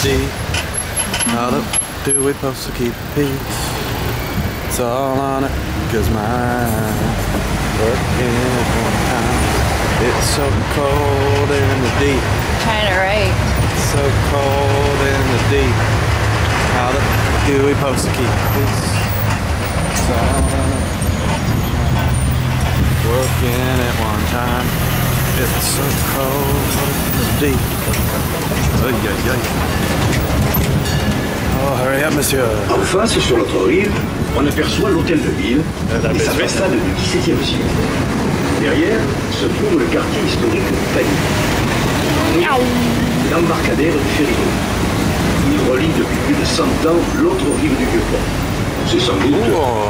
deep. How do we supposed to keep peace? It's all on it, cause mine working one time. It's so cold in the deep. Trying to write. It's so cold in the deep. How do we supposed to keep peace? It's all on it. Working at one time. It's so cold in the deep. Aïe aïe aïe. Oh, hurry up, monsieur. En face, sur l'autre rive, on aperçoit l'hôtel de ville et sa façade du XVIIe siècle. Derrière se trouve le quartier historique de Paris. L'embarcadère du ferryboat. Il relie depuis plus de 100 ans l'autre rive du Vieux-Port. C'est sans doute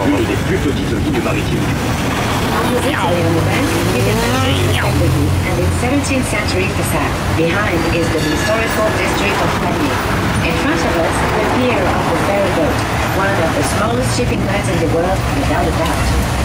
l'une des plus petites lignes maritimes du monde. Opposite on the bank, you can see and its 17th century facade. Behind is the historical district of Paris. In front of us, the pier of the ferry boat, one of the smallest shipping lines in the world, without a doubt.